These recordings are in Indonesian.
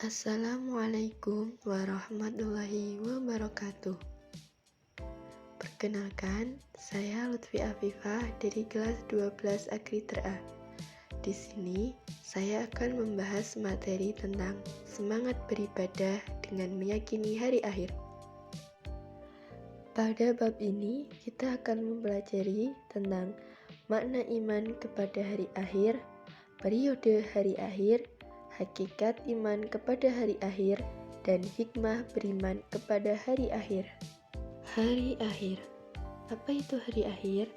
Assalamualaikum warahmatullahi wabarakatuh. Perkenalkan, saya Lutfi Afifah dari kelas 12 Agriter A. Di sini, saya akan membahas materi tentang semangat beribadah dengan meyakini hari akhir. Pada bab ini, kita akan mempelajari tentang makna iman kepada hari akhir, periode hari akhir, hakikat iman kepada hari akhir, dan hikmah beriman kepada hari akhir. Hari akhir. Apa itu hari akhir?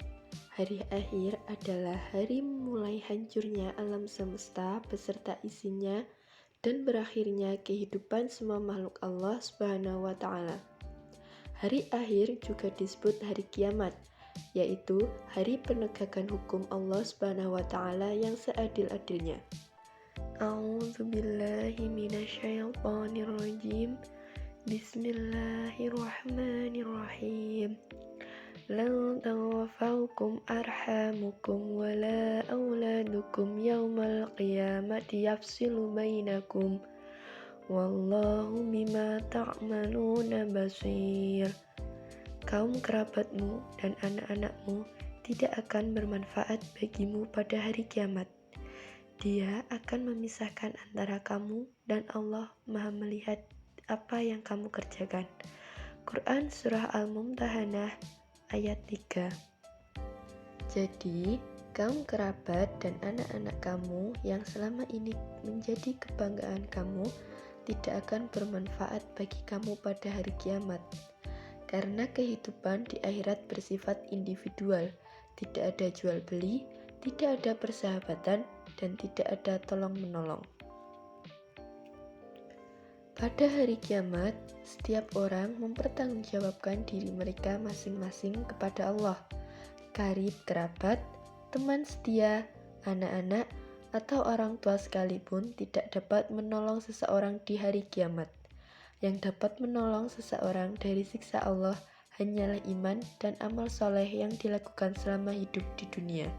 Hari akhir adalah hari mulai hancurnya alam semesta beserta isinya dan berakhirnya kehidupan semua makhluk Allah Subhanahu wa Ta'ala. Hari akhir juga disebut hari kiamat, yaitu hari penegakan hukum Allah Subhanahu wa Ta'ala yang seadil-adilnya. A'udzubillahi minasyaitonirrajim. Bismillahirrahmanirrahim. Lan tanfa'ukum arhamukum wala auladukum yaumal qiyamati yafsilu bainakum wallahu bima ta'maluna basir. Kaum kerabatmu dan anak-anakmu tidak akan bermanfaat bagimu pada hari kiamat. Dia akan memisahkan antara kamu dan Allah Maha melihat apa yang kamu kerjakan. Quran Surah Al-Mumtahanah ayat 3. Jadi, kaum kerabat dan anak-anak kamu yang selama ini menjadi kebanggaan kamu tidak akan bermanfaat bagi kamu pada hari kiamat. Karena kehidupan di akhirat bersifat individual, tidak ada jual beli, tidak ada persahabatan, dan tidak ada tolong-menolong. Pada hari kiamat, setiap orang mempertanggungjawabkan diri mereka masing-masing kepada Allah. Karib kerabat, teman setia, anak-anak, atau orang tua sekalipun tidak dapat menolong seseorang di hari kiamat. Yang dapat menolong seseorang dari siksa Allah hanyalah iman dan amal soleh yang dilakukan selama hidup di dunia.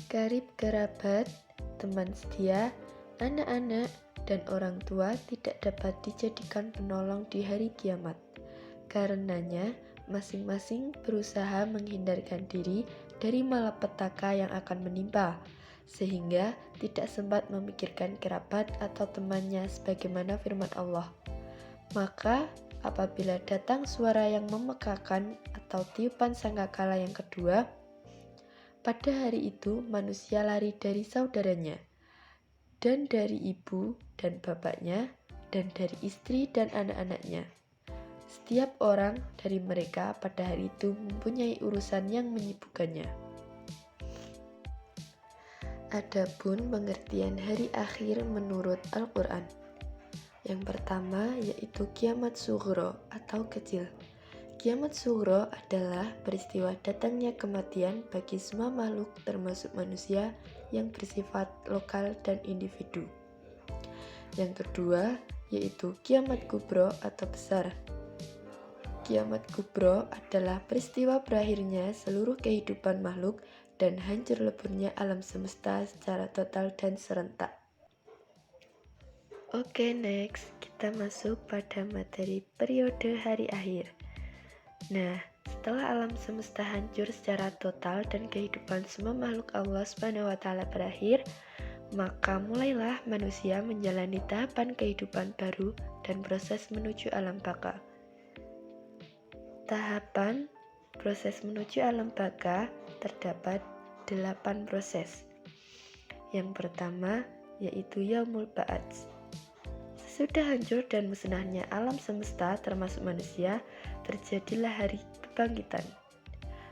Karib kerabat, teman setia, anak-anak, dan orang tua tidak dapat dijadikan penolong di hari kiamat. Karenanya, masing-masing berusaha menghindarkan diri dari malapetaka yang akan menimpa, sehingga tidak sempat memikirkan kerabat atau temannya sebagaimana firman Allah. Maka, apabila datang suara yang memekakan atau tiupan sangkakala yang kedua, pada hari itu manusia lari dari saudaranya, dan dari ibu dan bapaknya, dan dari istri dan anak-anaknya. Setiap orang dari mereka pada hari itu mempunyai urusan yang menyibukkannya. Adapun pengertian hari akhir menurut Al-Quran. Yang pertama yaitu kiamat sughra atau kecil. Kiamat sughra adalah peristiwa datangnya kematian bagi semua makhluk termasuk manusia yang bersifat lokal dan individu. Yang kedua yaitu kiamat kubro atau besar. Kiamat kubro adalah peristiwa berakhirnya seluruh kehidupan makhluk dan hancur leburnya alam semesta secara total dan serentak. Oke, next kita masuk pada materi periode hari akhir. Nah, setelah alam semesta hancur secara total dan kehidupan semua makhluk Allah Subhanahu wa Ta'ala berakhir, maka mulailah manusia menjalani tahapan kehidupan baru dan proses menuju alam baka. Tahapan proses menuju alam baka terdapat 8 proses. Yang pertama yaitu Yaumul Ba'ats. Sesudah hancur dan musnahnya alam semesta termasuk manusia, terjadilah hari kebangkitan.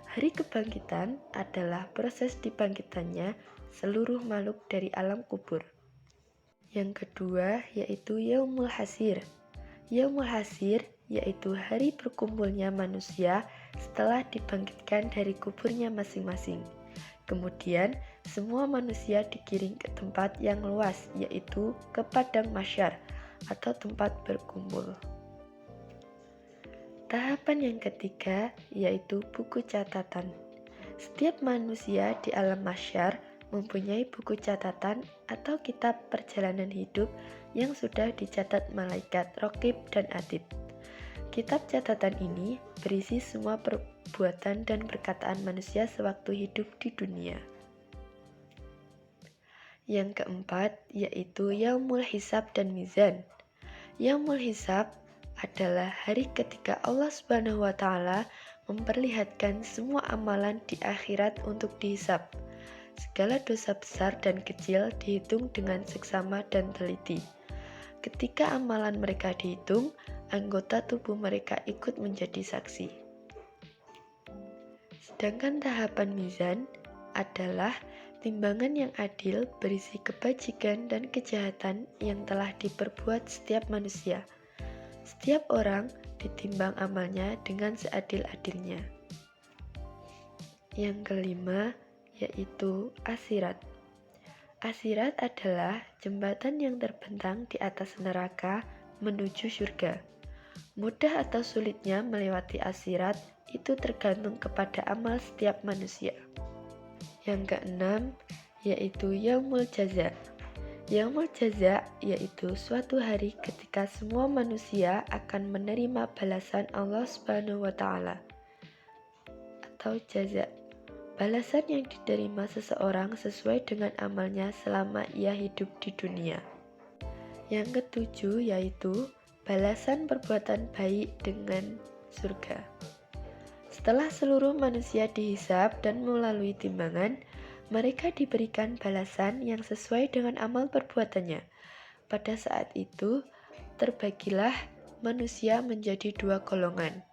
Hari kebangkitan adalah proses dibangkitannya seluruh makhluk dari alam kubur. Yang kedua yaitu Yaumul Hasir. Yaumul Hasir yaitu hari berkumpulnya manusia setelah dibangkitkan dari kuburnya masing-masing. Kemudian semua manusia digiring ke tempat yang luas yaitu ke padang mahsyar atau tempat berkumpul. Tahapan yang ketiga yaitu buku catatan. Setiap manusia di alam mahsyar mempunyai buku catatan atau kitab perjalanan hidup yang sudah dicatat malaikat Raqib dan Atid. Kitab catatan ini berisi semua perbuatan dan perkataan manusia sewaktu hidup di dunia. Yang keempat yaitu Yaumul Hisab dan Mizan. Yaumul Hisab adalah hari ketika Allah Subhanahu wa Ta'ala memperlihatkan semua amalan di akhirat untuk dihisab. Segala dosa besar dan kecil dihitung dengan seksama dan teliti. Ketika amalan mereka dihitung, anggota tubuh mereka ikut menjadi saksi. Sedangkan tahapan mizan adalah timbangan yang adil berisi kebajikan dan kejahatan yang telah diperbuat setiap manusia. Setiap orang ditimbang amalnya dengan seadil-adilnya. Yang kelima yaitu asirat. Asirat adalah jembatan yang terbentang di atas neraka menuju surga. Mudah atau sulitnya melewati asirat itu tergantung kepada amal setiap manusia. Yang keenam yaitu Yaumul Jaza. Yaumul Jaza yaitu suatu hari ketika semua manusia akan menerima balasan Allah Subhanahu wa Ta'ala atau jaza. Balasan yang diterima seseorang sesuai dengan amalnya selama ia hidup di dunia. Yang ketujuh yaitu balasan perbuatan baik dengan surga. Setelah seluruh manusia dihisab dan melalui timbangan, mereka diberikan balasan yang sesuai dengan amal perbuatannya. Pada saat itu, terbagilah manusia menjadi dua golongan.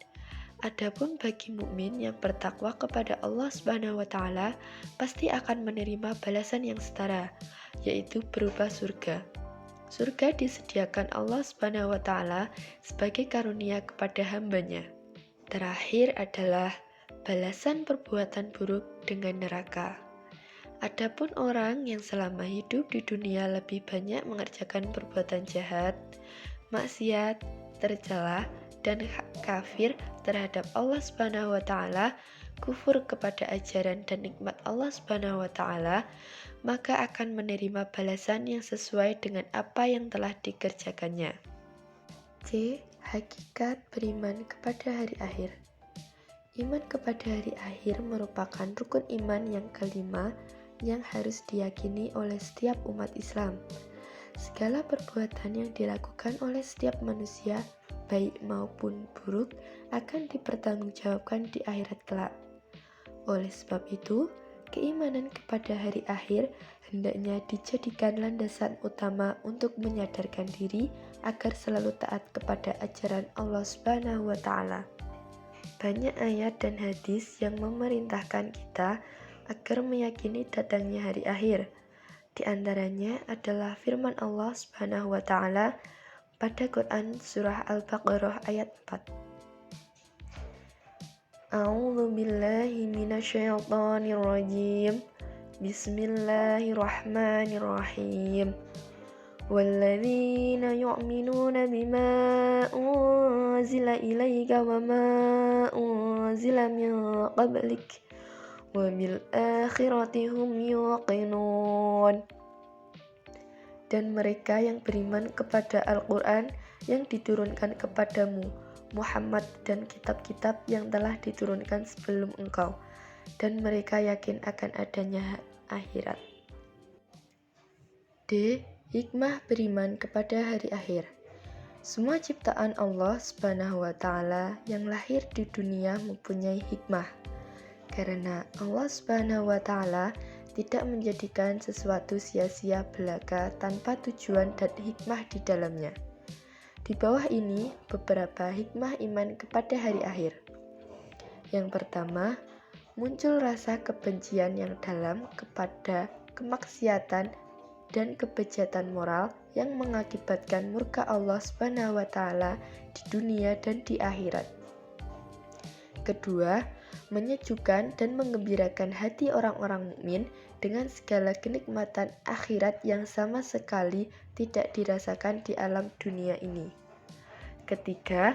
Adapun bagi mukmin yang bertakwa kepada Allah Subhanahu wa Ta'ala pasti akan menerima balasan yang setara, yaitu berupa surga. Surga disediakan Allah Subhanahu wa Ta'ala sebagai karunia kepada hambanya. Terakhir adalah balasan perbuatan buruk dengan neraka. Adapun orang yang selama hidup di dunia lebih banyak mengerjakan perbuatan jahat, maksiat, tercela, dan kafir terhadap Allah Subhanahu wa Ta'ala, kufur kepada ajaran dan nikmat Allah Subhanahu wa Ta'ala, maka akan menerima balasan yang sesuai dengan apa yang telah dikerjakannya. C. Hakikat beriman kepada hari akhir. Iman kepada hari akhir merupakan rukun iman yang kelima yang harus diyakini oleh setiap umat Islam. Segala perbuatan yang dilakukan oleh setiap manusia, baik maupun buruk, akan dipertanggungjawabkan di akhirat kelak. Oleh sebab itu, keimanan kepada hari akhir hendaknya dijadikan landasan utama untuk menyadarkan diri agar selalu taat kepada ajaran Allah Subhanahu wa Ta'ala. Banyak ayat dan hadis yang memerintahkan kita agar meyakini datangnya hari akhir. Di antaranya adalah firman Allah Subhanahu wa Ta'ala pada Quran surah Al-Baqarah ayat 4. A'udzu billahi minasyaitonir rajim. Bismillahirrahmanirrahim. Walladzina yu'minuna bima unzila ilaika wa ma unzila min qablik wa bil akhirati hum yuqinun. Dan mereka yang beriman kepada Al-Quran yang diturunkan kepadamu, Muhammad, dan kitab-kitab yang telah diturunkan sebelum engkau, dan mereka yakin akan adanya akhirat. D. Hikmah beriman kepada hari akhir. Semua ciptaan Allah Subhanahu wa Ta'ala yang lahir di dunia mempunyai hikmah, karena Allah Subhanahu wa Ta'ala tidak menjadikan sesuatu sia-sia belaka tanpa tujuan dan hikmah di dalamnya. Di bawah ini beberapa hikmah iman kepada hari akhir. Yang pertama, muncul rasa kebencian yang dalam kepada kemaksiatan dan kebejatan moral yang mengakibatkan murka Allah Subhanahu wa Ta'ala di dunia dan di akhirat. Kedua, menyejukkan dan menggembirakan hati orang-orang mukmin dengan segala kenikmatan akhirat yang sama sekali tidak dirasakan di alam dunia ini. Ketiga,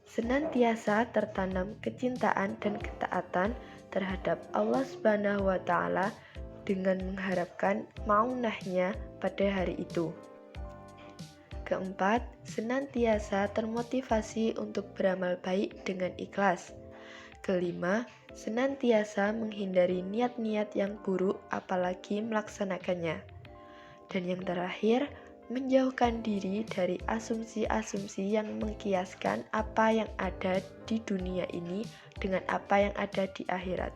senantiasa tertanam kecintaan dan ketaatan terhadap Allah Subhanahu wa Ta'ala dengan mengharapkan maunahnya pada hari itu. Keempat, senantiasa termotivasi untuk beramal baik dengan ikhlas. Kelima, senantiasa menghindari niat-niat yang buruk apalagi melaksanakannya. Dan yang terakhir, menjauhkan diri dari asumsi-asumsi yang mengkiaskan apa yang ada di dunia ini dengan apa yang ada di akhirat.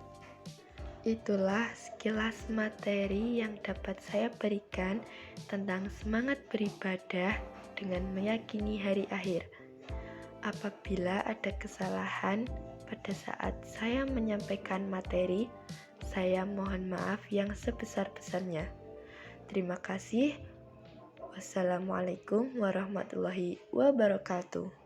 Itulah sekilas materi yang dapat saya berikan tentang semangat beribadah dengan meyakini hari akhir. Apabila ada kesalahan pada saat saya menyampaikan materi, saya mohon maaf yang sebesar-besarnya. Terima kasih. Wassalamualaikum warahmatullahi wabarakatuh.